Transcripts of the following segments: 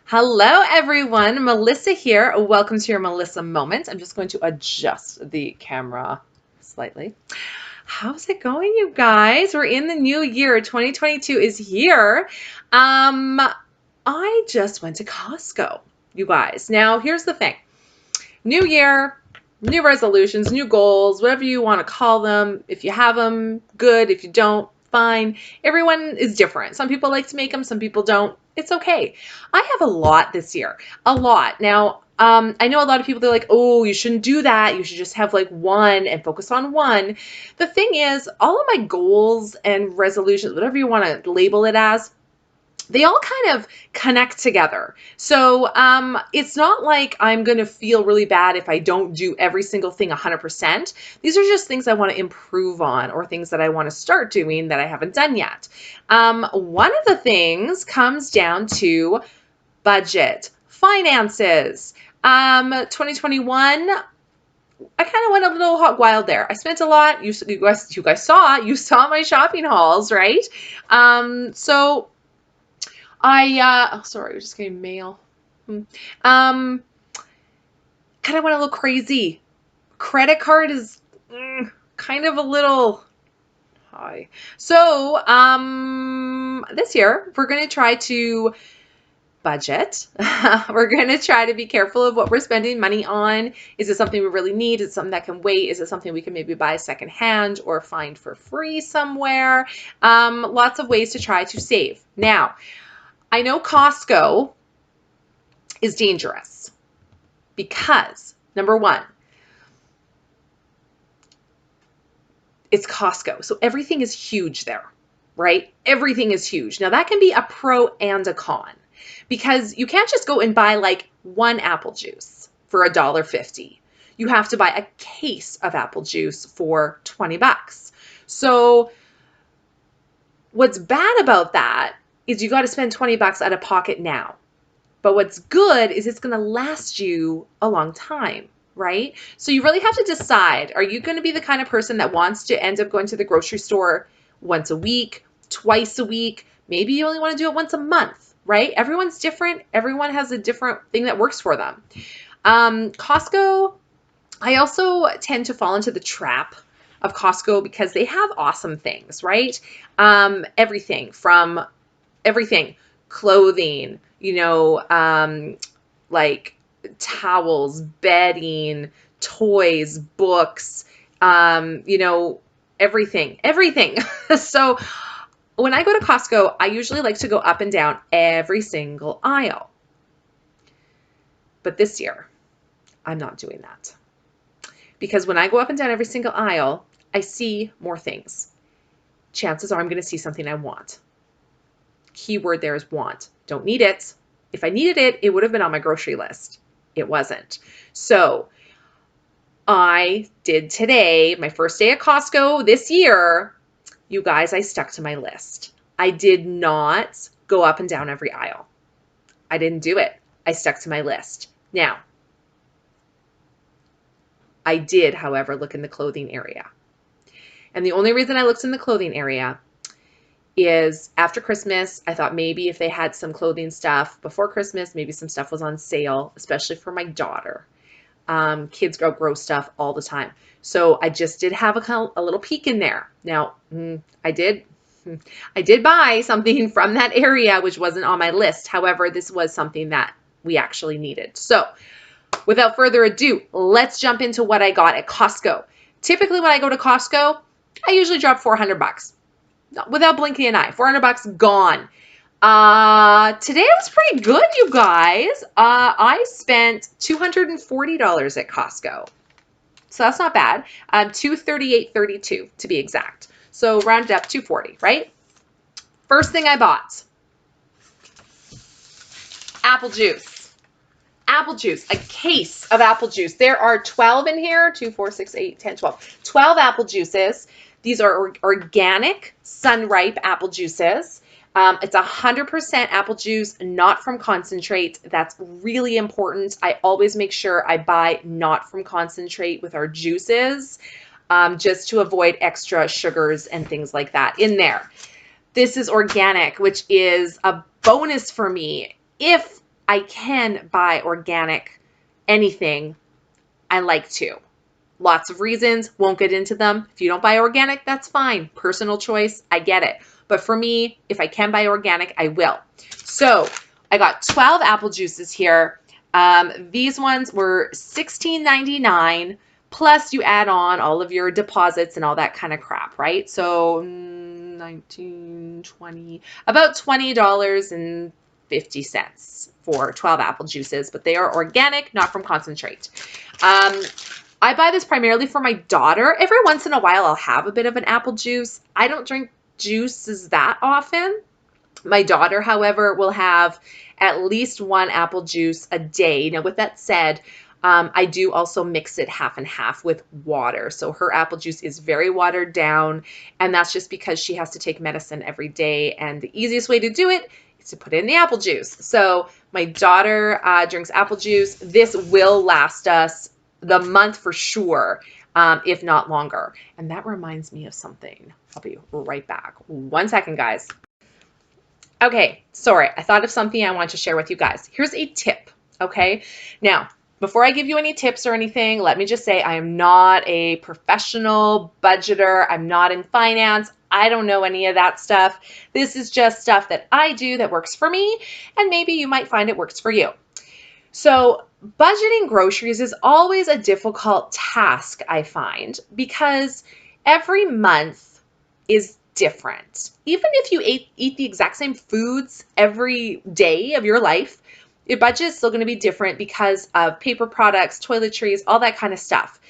Hello, everyone. Melissa here. Welcome to your Melissa Moment. I'm just going to adjust the camera slightly. How's it going, you guys? We're in the new year. 2022 is here. I just went to Costco, you guys. Now, here's the thing. New year, new resolutions, new goals, whatever you want to call them. If you have them, good. If you don't, fine. Everyone is different. Some people like to make them, some people don't. It's okay. I have a lot this year, a lot. Now, I know a lot of people, they're like, oh, you shouldn't do that. You should just have like one and focus on one. The thing is, all of my goals and resolutions, whatever you want to label it as, they all kind of connect together. So it's not like I'm going to feel really bad if I don't do every single thing 100%. These are just things I want to improve on or things that I want to start doing that I haven't done yet. One of the things comes down to budget, finances. 2021, I kind of went a little hot wild there. I spent a lot. You guys saw my shopping hauls, right? So oh, sorry, we're just getting mail. Kind of went a little crazy. Credit card is kind of a little high. So, this year we're going to try to budget. We're going to try to be careful of what we're spending money on. Is it something we really need? Is it something that can wait? Is it something we can maybe buy secondhand or find for free somewhere? Lots of ways to try to save. Now, I know Costco is dangerous because, number one, it's Costco. So everything is huge there, right? Everything is huge. Now that can be a pro and a con because you can't just go and buy like one apple juice for $1.50. You have to buy a case of apple juice for 20 bucks. So what's bad about that is you got to spend 20 bucks out of pocket now. But what's good is it's going to last you a long time, right? So you really have to decide, are you going to be the kind of person that wants to end up going to the grocery store once a week, twice a week? Maybe you only want to do it once a month, right? Everyone's different. Everyone has a different thing that works for them. Costco, I also tend to fall into the trap of Costco because they have awesome things, right? Everything, clothing, like towels, bedding, toys, books, everything. So when I go to Costco, I usually like to go up and down every single aisle. But this year, I'm not doing that. Because when I go up and down every single aisle, I see more things. Chances are I'm going to see something I want. Keyword there is want. Don't need it. If I needed it, it would have been on my grocery list. It wasn't. So I did today, my first day at Costco this year. You guys, I stuck to my list. I did not go up and down every aisle. I didn't do it. I stuck to my list. Now, I did, however, look in the clothing area. And the only reason I looked in the clothing area is after Christmas, I thought maybe if they had some clothing stuff before Christmas, maybe some stuff was on sale, especially for my daughter. Kids grow stuff all the time. So I just did have a little peek in there. Now, I did buy something from that area, which wasn't on my list. However, this was something that we actually needed. So without further ado, let's jump into what I got at Costco. Typically when I go to Costco, I usually drop 400 bucks. Without blinking an eye, 400 bucks gone. Today was pretty good, you guys. I spent $240 at Costco. So that's not bad. $238.32 to be exact. So rounded up 240, right? First thing I bought, apple juice. Apple juice, a case of apple juice. There are 12 in here, 2, 4, 6, 8, 10, 12. 12 apple juices. These are organic, sun-ripe apple juices. It's 100% apple juice, not from concentrate. That's really important. I always make sure I buy not from concentrate with our juices, just to avoid extra sugars and things like that in there. This is organic, which is a bonus for me. If I can buy organic anything, I like to. Lots of reasons, won't get into them. If you don't buy organic, that's fine. Personal choice, I get it. But for me, if I can buy organic, I will. So I got 12 apple juices here. These ones were $16.99, plus you add on all of your deposits and all that kind of crap, right? So 19, 20, about $20.50 for 12 apple juices, but they are organic, not from concentrate. I buy this primarily for my daughter. Every once in a while, I'll have a bit of an apple juice. I don't drink juices that often. My daughter, however, will have at least one apple juice a day. Now, with that said, I do also mix it half and half with water. So her apple juice is very watered down, and that's just because she has to take medicine every day. And the easiest way to do it is to put in the apple juice. So my daughter drinks apple juice. This will last us the month for sure, if not longer. And that reminds me of something. I'll be right back. 1 second, guys. Okay, sorry. I thought of something I want to share with you guys. Here's a tip, okay? Now, before I give you any tips or anything, let me just say I am not a professional budgeter. I'm not in finance. I don't know any of that stuff. This is just stuff that I do that works for me, and maybe you might find it works for you. So budgeting groceries is always a difficult task, I find, because every month is different. Even if you eat the exact same foods every day of your life, your budget is still going to be different because of paper products, toiletries, all that kind of stuff.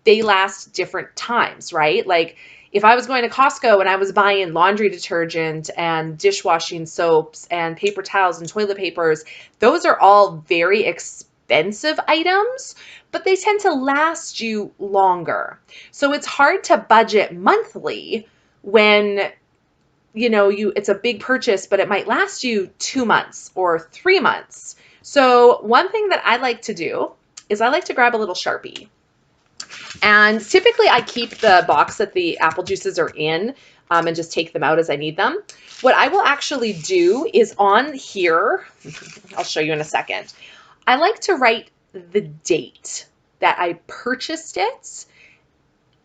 They last different times, right? Like if I was going to Costco and I was buying laundry detergent and dishwashing soaps and paper towels and toilet papers, those are all very expensive items, but they tend to last you longer. So it's hard to budget monthly when it's a big purchase, but it might last you 2 months or 3 months. So one thing that I like to do is I like to grab a little Sharpie. And typically I keep the box that the apple juices are in and just take them out as I need them. What I will actually do is on here, I'll show you in a second, I like to write the date that I purchased it,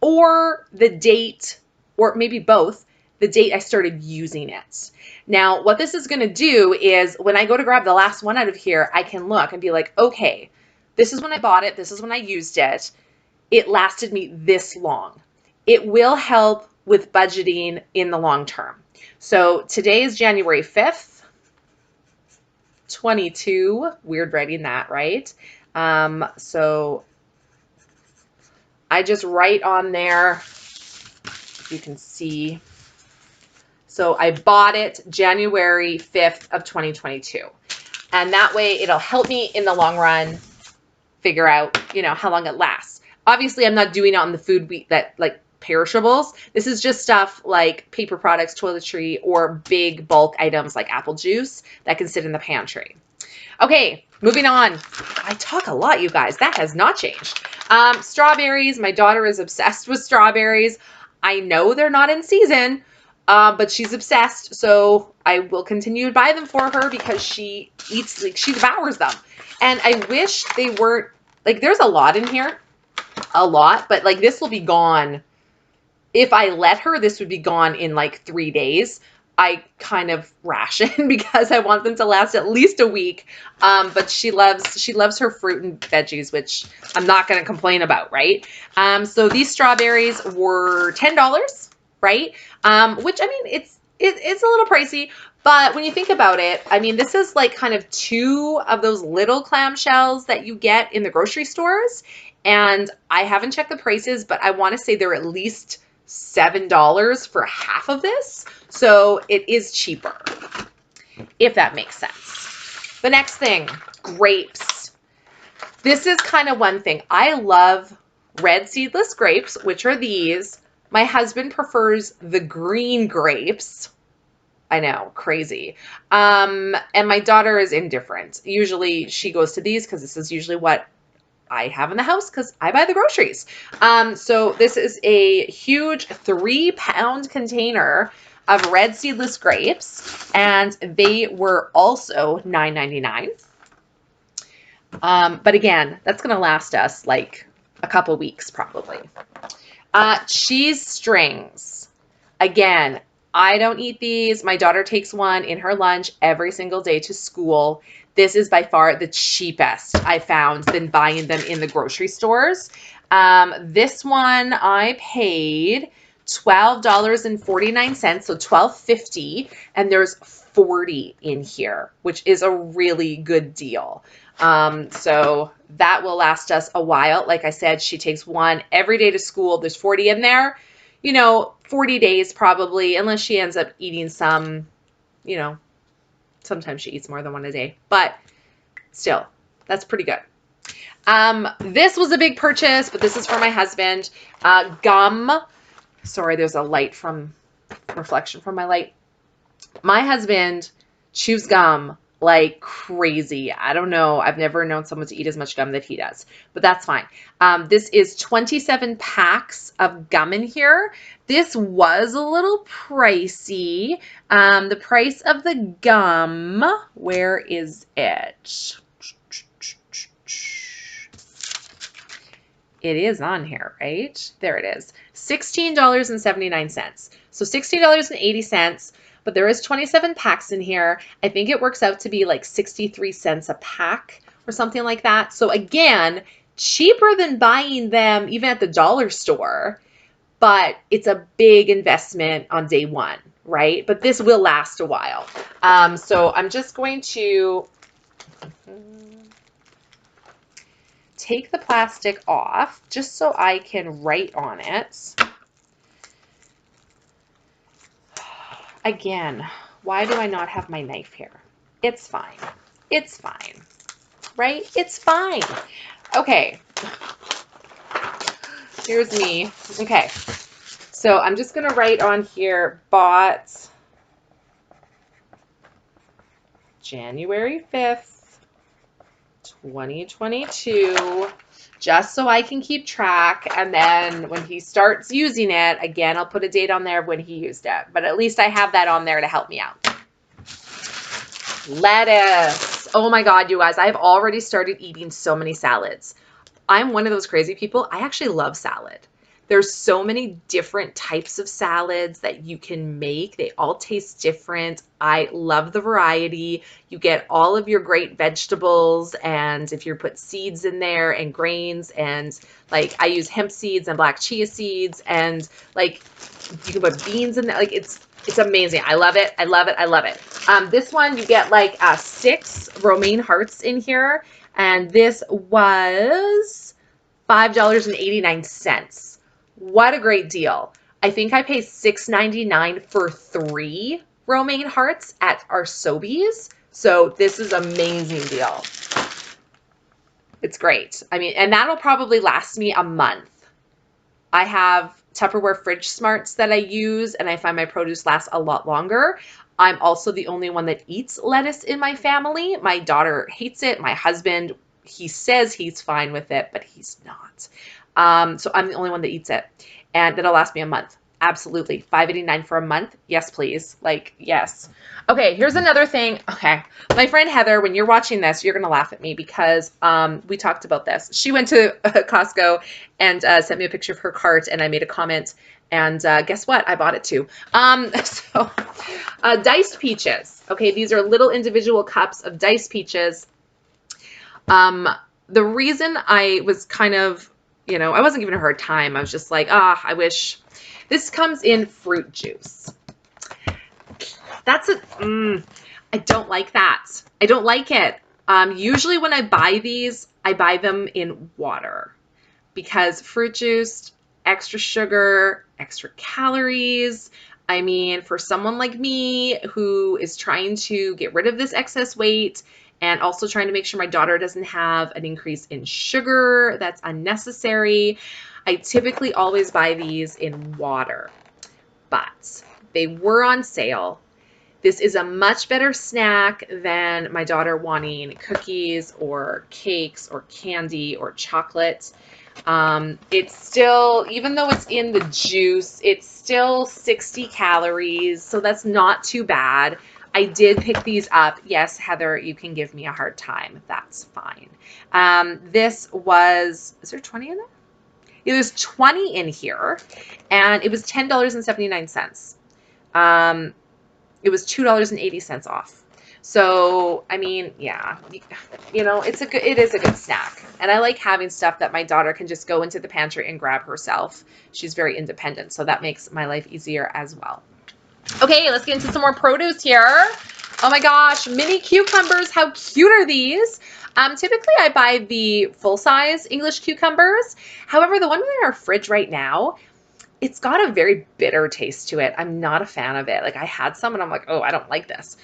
or the date, or maybe both, the date I started using it. Now, what this is going to do is when I go to grab the last one out of here, I can look and be like, okay, this is when I bought it. This is when I used it. It lasted me this long. It will help with budgeting in the long term. So today is January 5th, 22. Weird writing that, right? So I just write on there, you can see. So I bought it January 5th of 2022. And that way it'll help me in the long run figure out, how long it lasts. Obviously, I'm not doing it on the food like perishables. This is just stuff like paper products, toiletry, or big bulk items like apple juice that can sit in the pantry. Okay, moving on. I talk a lot, you guys. That has not changed. Strawberries. My daughter is obsessed with strawberries. I know they're not in season, but she's obsessed. So I will continue to buy them for her because she devours them. And I wish they weren't, there's a lot in here. A lot, but this will be gone. If I let her, this would be gone in 3 days. I kind of ration because I want them to last at least a week. But she loves her fruit and veggies, which I'm not going to complain about, right? So these strawberries were $10, right? Which, I mean, it's a little pricey, but when you think about it, I mean, this is kind of 2 of those little clamshells that you get in the grocery stores. And I haven't checked the prices, but I want to say they're at least $7 for half of this. So it is cheaper, if that makes sense. The next thing, grapes. This is kind of one thing. I love red seedless grapes, which are these. My husband prefers the green grapes. I know, crazy. And my daughter is indifferent. Usually she goes to these because this is usually what I have in the house because I buy the groceries. So this is a huge 3-pound container of red seedless grapes, and they were also $9.99. But again, that's going to last us like a couple weeks probably. Cheese strings. Again, I don't eat these. My daughter takes one in her lunch every single day to school. This is by far the cheapest I found than buying them in the grocery stores. This one I paid $12.49, so $12.50, and there's 40 in here, which is a really good deal. So that will last us a while. Like I said, she takes one every day to school. There's 40 in there, 40 days probably, unless she ends up eating some, sometimes she eats more than one a day, but still, that's pretty good. This was a big purchase, but this is for my husband. Gum. Sorry, there's a reflection from my light. My husband chews gum like crazy. I don't know. I've never known someone to eat as much gum that he does, but that's fine. This is 27 packs of gum in here. This was a little pricey. The price of the gum, where is it? It is on here, right? There it is. $16.79. So $16.80. But there is 27 packs in here. I think it works out to be like 63 cents a pack or something like that. So again, cheaper than buying them even at the dollar store, but it's a big investment on day one, right? But this will last a while. So I'm just going to take the plastic off just so I can write on it. Again, why do I not have my knife here? It's fine. It's fine. Right? It's fine. Okay. Here's me. Okay. So I'm just going to write on here, bought January 5th, 2022, just so I can keep track. And then when he starts using it, again, I'll put a date on there of when he used it. But at least I have that on there to help me out. Lettuce. Oh my God, you guys, I've already started eating so many salads. I'm one of those crazy people. I actually love salad. There's so many different types of salads that you can make. They all taste different. I love the variety. You get all of your great vegetables, and if you put seeds in there and grains, and like I use hemp seeds and black chia seeds, and like you can put beans in there. Like it's amazing. I love it. I love it. I love it. This one you get like 6 romaine hearts in here, and this was $5.89. What a great deal. I think I paid $6.99 for 3 romaine hearts at our Sobeys. So this is an amazing deal. It's great. I mean, and that'll probably last me a month. I have Tupperware fridge smarts that I use, and I find my produce lasts a lot longer. I'm also the only one that eats lettuce in my family. My daughter hates it. My husband, he says he's fine with it, but he's not. So I'm the only one that eats it, and that'll last me a month. Absolutely. $5.89 for a month. Yes, please. Like, yes. Okay. Here's another thing. Okay. My friend Heather, when you're watching this, you're going to laugh at me because, we talked about this. She went to Costco and, sent me a picture of her cart, and I made a comment, and, guess what? I bought it too. Diced peaches. Okay. These are little individual cups of diced peaches. The reason I was kind of, I wasn't giving her a hard time. I was just like, I wish. This comes in fruit juice. I don't like that. I don't like it. Usually when I buy these, I buy them in water because fruit juice, extra sugar, extra calories. I mean, for someone like me who is trying to get rid of this excess weight and also trying to make sure my daughter doesn't have an increase in sugar that's unnecessary, I typically always buy these in water, but they were on sale. This is a much better snack than my daughter wanting cookies or cakes or candy or chocolate. It's still, even though it's in the juice, it's still 60 calories, so that's not too bad. I did pick these up. Yes, Heather, you can give me a hard time. That's fine. This was, is there 20 in there? Yeah, there's 20 in here, and it was $10.79. It was $2.80 off. So, I mean, yeah, you know, it is a good snack. And I like having stuff that my daughter can just go into the pantry and grab herself. She's very independent, so that makes my life easier as well. Okay, let's get into some more produce here. Oh my gosh, mini cucumbers. How cute are these? Typically I buy the full-size English cucumbers. However, the one in our fridge right now, it's got a very bitter taste to it. I'm not a fan of it. Like I had some and I'm like, oh, I don't like this.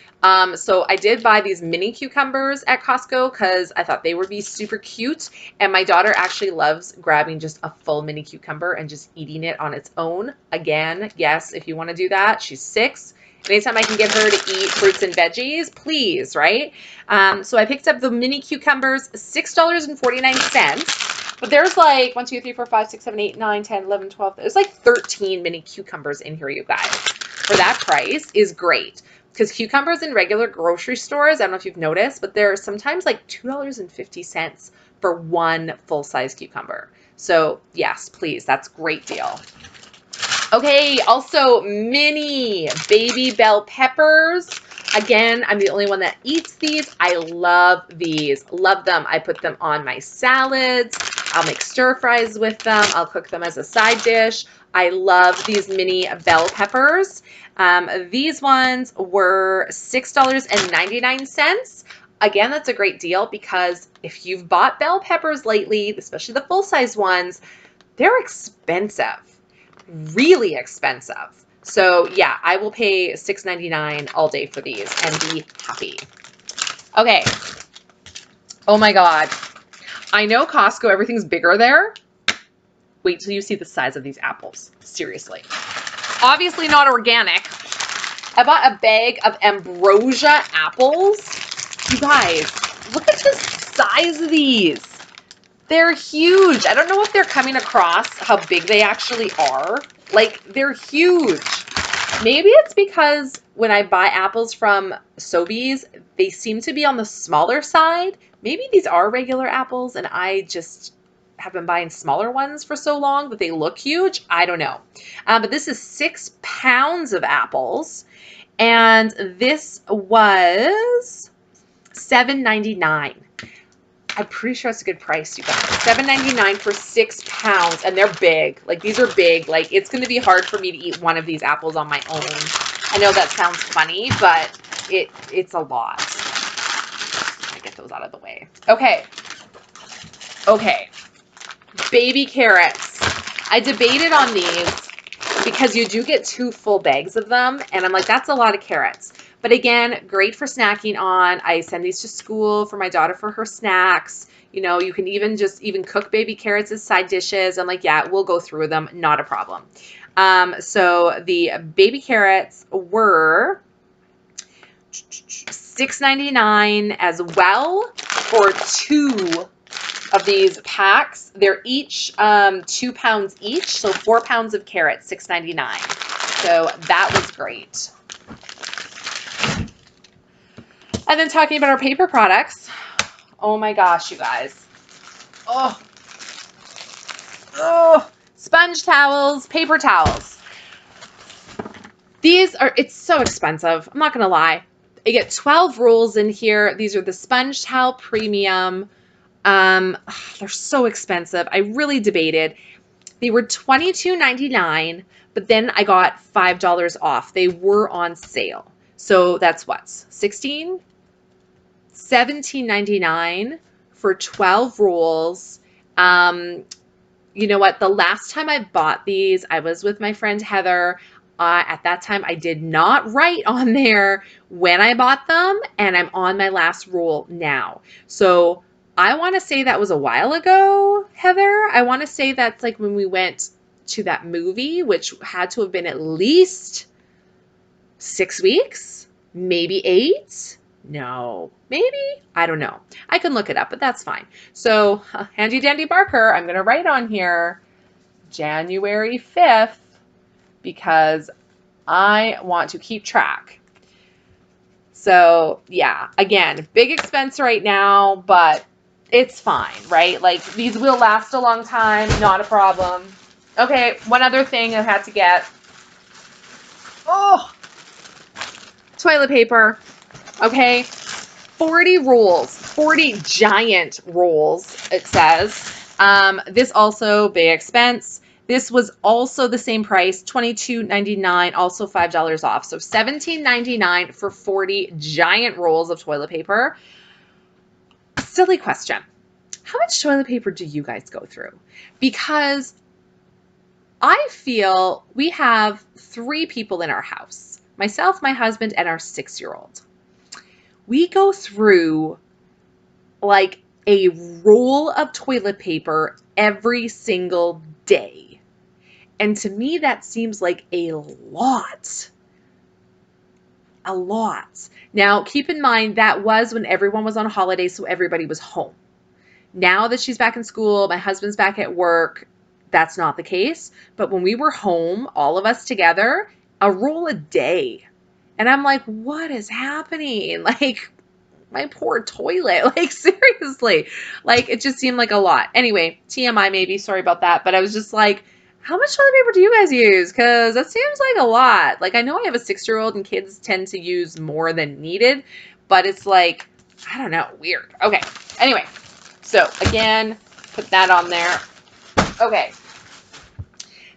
So I did buy these mini cucumbers at Costco because I thought they would be super cute. And my daughter actually loves grabbing just a full mini cucumber and just eating it on its own. Again, yes, if you want to do that, she's 6. Anytime I can get her to eat fruits and veggies, please, right? So I picked up the mini cucumbers, $6.49. But there's like 1, 2, 3, 4, 5, 6, 7, 8, 9, 10, 11, 12. There's like 13 mini cucumbers in here, you guys. For that price is great. Because cucumbers in regular grocery stores, I don't know if you've noticed, but they're sometimes like $2.50 for one full-size cucumber. So yes, please, that's a great deal. Okay, also mini baby bell peppers. Again, I'm the only one that eats these. I love these. Love them. I put them on my salads. I'll make stir fries with them. I'll cook them as a side dish. I love these mini bell peppers. These ones were $6.99. Again, that's a great deal because if you've bought bell peppers lately, especially the full-size ones, they're expensive. Really expensive. So yeah, I will pay $6.99 all day for these and be happy. Okay. Oh my God. I know Costco, everything's bigger there. Wait till you see the size of these apples. Seriously. Obviously not organic. I bought a bag of Ambrosia Apples. You guys, look at the size of these. They're huge. I don't know if they're coming across how big they actually are. Like, they're huge. Maybe it's because when I buy apples from Sobeys, they seem to be on the smaller side. Maybe these are regular apples and I just have been buying smaller ones for so long that they look huge. I don't know. But this is 6 pounds of apples. And this was $7.99. I'm pretty sure it's a good price, you guys. $7.99 for 6 pounds, and they're big. Like, these are big. Like, it's going to be hard for me to eat one of these apples on my own. I know that sounds funny, but it's a lot. Let me get those out of the way. Okay. Okay. Baby carrots. I debated on these because you do get 2 full bags of them, and I'm like, that's a lot of carrots. But again, great for snacking on. I send these to school for my daughter for her snacks. You know, you can even cook baby carrots as side dishes. I'm like, yeah, we'll go through them. Not a problem. So the baby carrots were $6.99 as well for 2 of these packs. They're each 2 pounds each. So 4 pounds of carrots, $6.99. So that was great. And then talking about our paper products. Oh my gosh, you guys. Oh. Sponge towels, paper towels. It's so expensive. I'm not going to lie. I get 12 rolls in here. These are the Sponge Towel Premium. They're so expensive. I really debated. They were $22.99, but then I got $5 off. They were on sale. So that's what? $17.99 for 12 rolls. You know what? The last time I bought these, I was with my friend Heather. At that time, I did not write on there when I bought them, and I'm on my last roll now. So I want to say that was a while ago, Heather. I want to say that's like when we went to that movie, which had to have been at least 6 weeks, maybe 8. No, maybe, I don't know. I can look it up, but that's fine. So handy dandy Barker, I'm going to write on here January 5th because I want to keep track. So yeah, again, big expense right now, but it's fine, right? Like these will last a long time, not a problem. Okay, one other thing I had to get. Oh, toilet paper. Okay, 40 rolls, 40 giant rolls, it says. This also big expense. This was also the same price, $22.99, also $5 off. So $17.99 for 40 giant rolls of toilet paper. Silly question. How much toilet paper do you guys go through? Because I feel we have 3 people in our house. Myself, my husband, and our 6-year-old. We go through like a roll of toilet paper every single day. And to me, that seems like a lot. A lot. Now, keep in mind, that was when everyone was on holiday, so everybody was home. Now that she's back in school, my husband's back at work, that's not the case. But when we were home, all of us together, a roll a day. And I'm like, what is happening? Like, my poor toilet. Like, seriously. Like, it just seemed like a lot. Anyway, TMI maybe. Sorry about that. But I was just like, how much toilet paper do you guys use? Because that seems like a lot. Like, I know I have a 6-year-old and kids tend to use more than needed. But it's like, I don't know. Weird. Okay. Anyway. So, again, put that on there. Okay.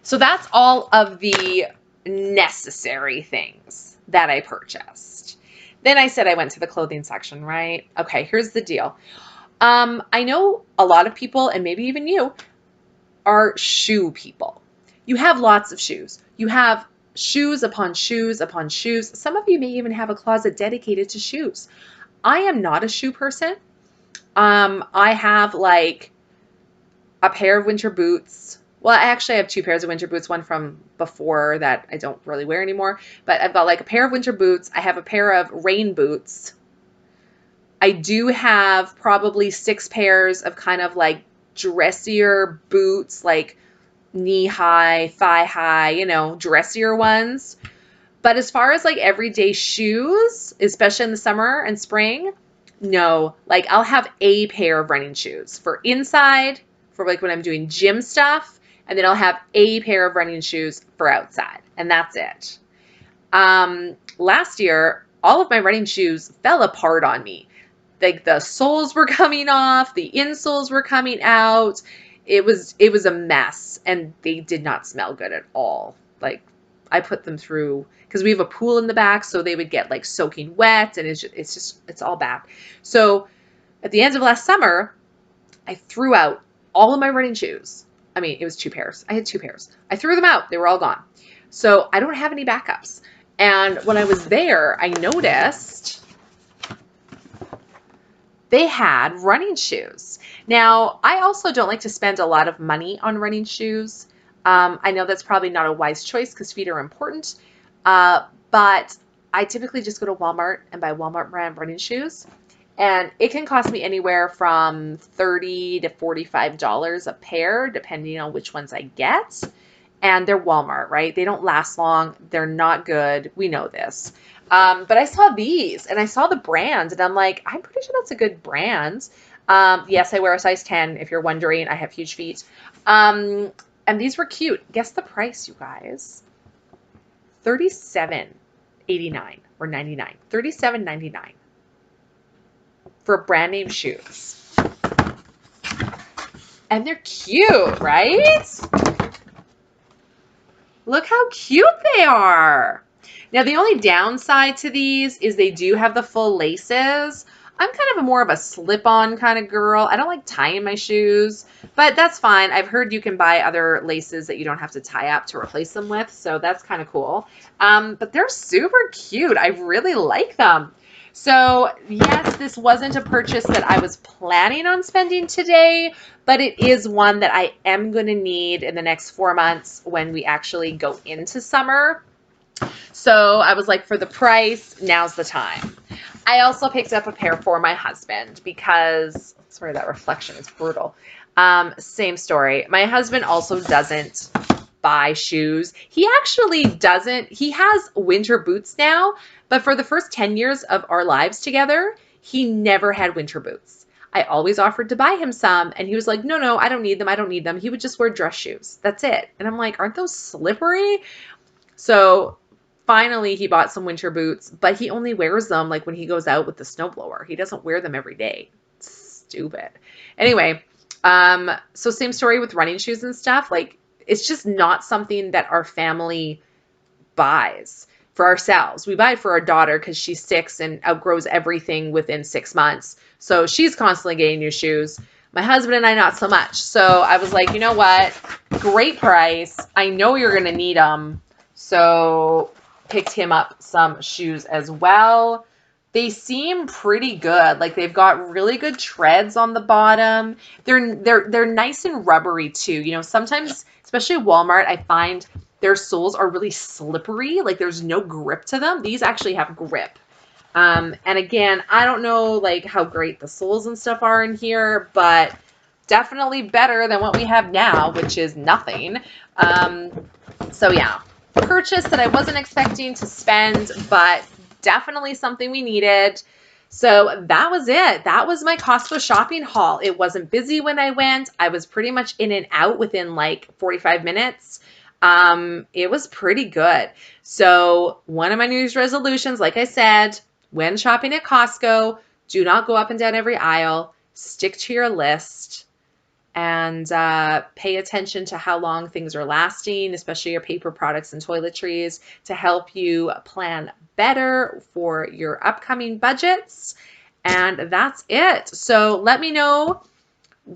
So, that's all of the necessary things that I purchased. Then I said I went to the clothing section, right? Okay, here's the deal. I know a lot of people, and maybe even you, are shoe people. You have lots of shoes. You have shoes upon shoes upon shoes. Some of you may even have a closet dedicated to shoes. I am not a shoe person. I have like a pair of winter boots. Well, I actually have 2 pairs of winter boots, one from before that I don't really wear anymore. But I've got like a pair of winter boots. I have a pair of rain boots. I do have probably 6 pairs of kind of like dressier boots, like knee high, thigh high, you know, dressier ones. But as far as like everyday shoes, especially in the summer and spring, no. Like I'll have a pair of running shoes for inside, for like when I'm doing gym stuff. And then I'll have a pair of running shoes for outside. And that's it. Last year, all of my running shoes fell apart on me. Like the soles were coming off, the insoles were coming out. It was a mess, and they did not smell good at all. Like I put them through, because we have a pool in the back, so they would get like soaking wet, and it's all bad. So at the end of last summer, I threw out all of my running shoes. I mean, it was 2 pairs. I had 2 pairs. I threw them out. They were all gone. So I don't have any backups. And when I was there, I noticed they had running shoes. Now, I also don't like to spend a lot of money on running shoes. I know that's probably not a wise choice because feet are important. But I typically just go to Walmart and buy Walmart brand running shoes. And it can cost me anywhere from $30 to $45 a pair, depending on which ones I get. And they're Walmart, right? They don't last long. They're not good. We know this. But I saw these, and I saw the brand, and I'm like, I'm pretty sure that's a good brand. Yes, I wear a size 10, if you're wondering. I have huge feet. And these were cute. Guess the price, you guys. $37.89 or $99. $37.99. For brand name shoes. And they're cute, right? Look how cute they are. Now, the only downside to these is they do have the full laces. I'm kind of more of a slip-on kind of girl. I don't like tying my shoes, but that's fine. I've heard you can buy other laces that you don't have to tie up to replace them with, so that's kind of cool. But they're super cute. I really like them. So yes, this wasn't a purchase that I was planning on spending today, but it is one that I am going to need in the next 4 months when we actually go into summer. So I was like, for the price, now's the time. I also picked up a pair for my husband because, sorry, that reflection is brutal. Same story. My husband also doesn't buy shoes. He actually doesn't. He has winter boots now, but for the first 10 years of our lives together, he never had winter boots. I always offered to buy him some, and he was like, no, no, I don't need them. I don't need them. He would just wear dress shoes. That's it. And I'm like, aren't those slippery? So finally he bought some winter boots, but he only wears them like when he goes out with the snowblower. He doesn't wear them every day. Stupid. Anyway, so same story with running shoes and stuff. Like, it's just not something that our family buys for ourselves. We buy it for our daughter because she's 6 and outgrows everything within 6 months. So she's constantly getting new shoes. My husband and I, not so much. So I was like, you know what? Great price. I know you're going to need them. So picked him up some shoes as well. They seem pretty good. Like, they've got really good treads on the bottom. They're nice and rubbery too. You know, sometimes, especially Walmart, I find their soles are really slippery. Like, there's no grip to them. These actually have grip. And again, I don't know like how great the soles and stuff are in here, but definitely better than what we have now, which is nothing. So yeah, purchase that I wasn't expecting to spend, but definitely something we needed. So that was it. That was my Costco shopping haul. It wasn't busy when I went. I was pretty much in and out within like 45 minutes. It was pretty good. So one of my New Year's resolutions, like I said, when shopping at Costco, do not go up and down every aisle. Stick to your list. And pay attention to how long things are lasting, especially your paper products and toiletries, to help you plan better for your upcoming budgets. And that's it. So let me know,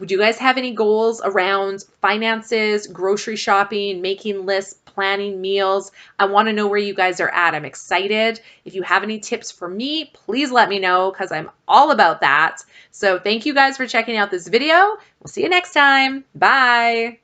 do you guys have any goals around finances, grocery shopping, making lists, planning meals? I want to know where you guys are at. I'm excited. If you have any tips for me, please let me know because I'm all about that. So thank you guys for checking out this video. We'll see you next time. Bye.